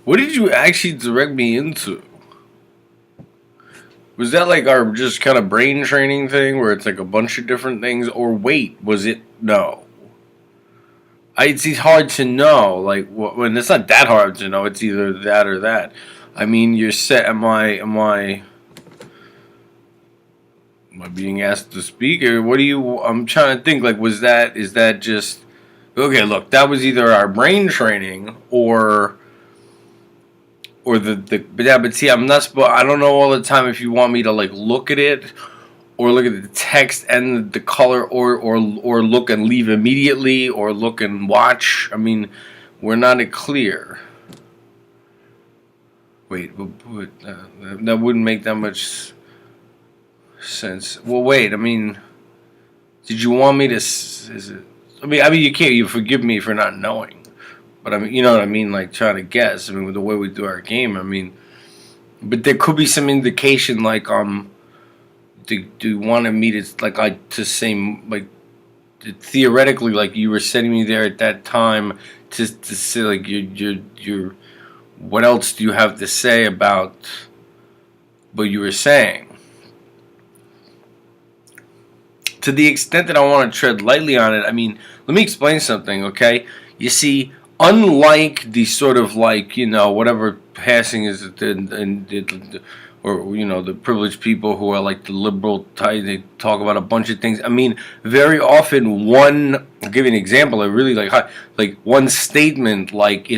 What did you actually direct me into? Was that like our just kind of brain training thing where it's like a bunch of different things? Or wait, was it? No. It's hard to know. Like, when it's not that hard to know. It's either that or that. I mean, you're set. Am I being asked to speak, or what do you? I'm trying to think. Like, is that just okay? Look, that was either our brain training or but yeah, but see, I'm not. I don't know all the time if you want me to like look at it or look at the text and the color, or look and leave immediately, or look and watch. I mean, we're not clear. Wait, that wouldn't make that much sense. Well, wait. I mean, did you want me to? Is it? I mean, you can't. You forgive me for not knowing, but I mean, you know what I mean. Like trying to guess. I mean, with the way we do our game. I mean, but there could be some indication, like do you want me to to say like theoretically, like you were sending me there at that time to say like you're what else do you have to say about what you were saying? To the extent that I want to tread lightly on it, I mean, let me explain something, okay? You see, unlike the sort of like, whatever passing is, or, the privileged people who are like the liberal type, they talk about a bunch of things. I mean, very often I'll give you an example, I really like one statement, like,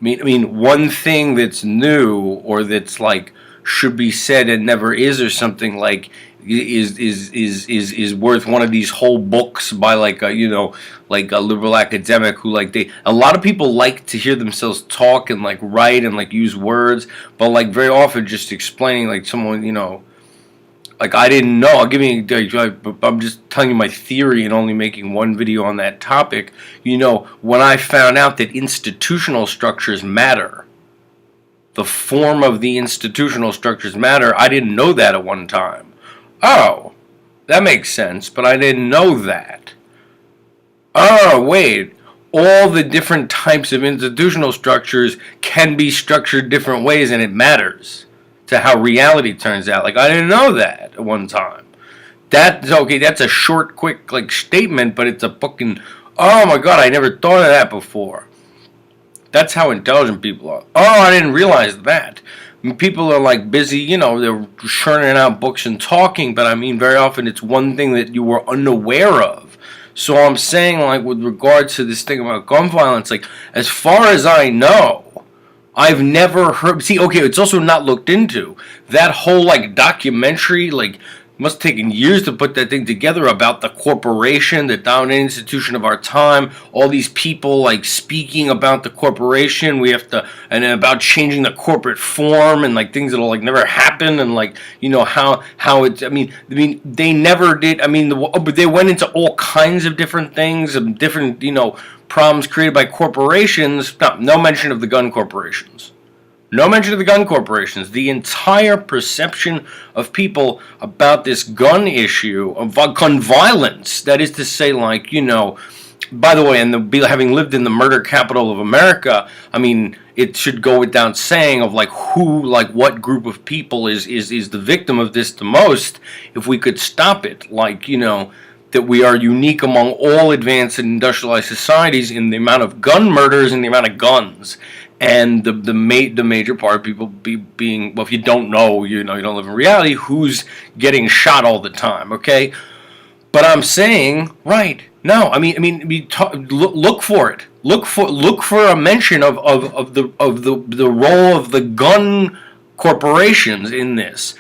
I mean, one thing that's new or that's like should be said and never is, or something like is worth one of these whole books by like a like a liberal academic who like a lot of people like to hear themselves talk and like write and like use words, but like very often just explaining like someone like I didn't know. I'll give you. I'm just telling you my theory and only making one video on that topic. When I found out that institutional structures matter, the form of the institutional structures matter, I didn't know that at one time. Oh, that makes sense, but I didn't know that. Oh, wait. All the different types of institutional structures can be structured different ways, and it matters to how reality turns out. Like, I didn't know that at one time. That's okay. That's a short, quick, like, statement, but it's a fucking, oh my god, I never thought of that before. That's how intelligent people are. Oh, I didn't realize that. I mean, people are like busy, they're churning out books and talking, but I mean, very often it's one thing that you were unaware of. So I'm saying, like, with regard to this thing about gun violence, like, as far as I know, I've never heard. See, okay, it's also not looked into. That whole like documentary, like, must have taken years to put that thing together about the corporation, the dominant institution of our time. All these people like speaking about the corporation. We have to, and then about changing the corporate form and like things that'll like never happen, and like how it's. I mean they never did. I mean, but they went into all kinds of different things and different problems created by corporations. No mention of the gun corporations. No mention of the gun corporations. The entire perception of people about this gun issue, of gun violence, that is to say, like, by the way, and having lived in the murder capital of America, I mean, it should go without saying of like who, like what group of people is the victim of this the most. If we could stop it, like, that we are unique among all advanced and industrialized societies in the amount of gun murders and the amount of guns, and the major part of people being, well, if you don't know, you don't live in reality, who's getting shot all the time, okay? But I'm saying, right? No, I mean, look for it. Look for a mention of the role of the gun corporations in this.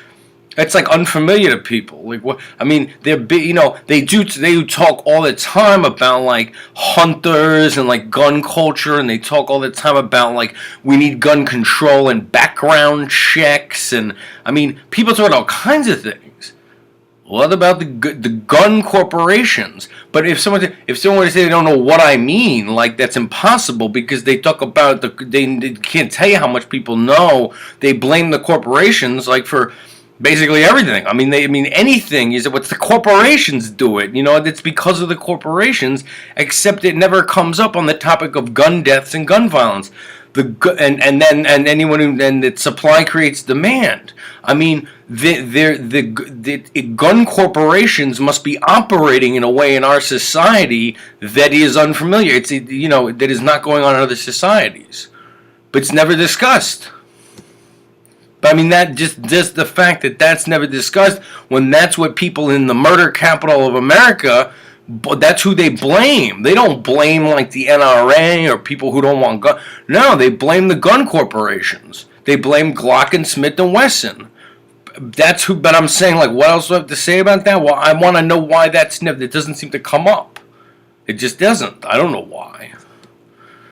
It's like unfamiliar to people. Like what? I mean, they're big. They do talk all the time about like hunters and like gun culture, and they talk all the time about like we need gun control and background checks, and I mean, people talk about all kinds of things. What about the gun corporations? But if someone were to say they don't know what I mean, like that's impossible because they talk about they can't tell you how much people know. They blame the corporations like for Basically everything. I mean, anything. You said, what's the corporations do it? It's because of the corporations. Except it never comes up on the topic of gun deaths and gun violence. And anyone who then that supply creates demand. I mean, the gun corporations must be operating in a way in our society that is unfamiliar. It's that is not going on in other societies, but it's never discussed. But I mean, that just the fact that that's never discussed, when that's what people in the murder capital of America, that's who they blame. They don't blame like the NRA or people who don't want guns. No, they blame the gun corporations. They blame Glock and Smith and Wesson. That's who. But I'm saying, like, what else do I have to say about that? Well, I want to know why it doesn't seem to come up. It just doesn't. I don't know why.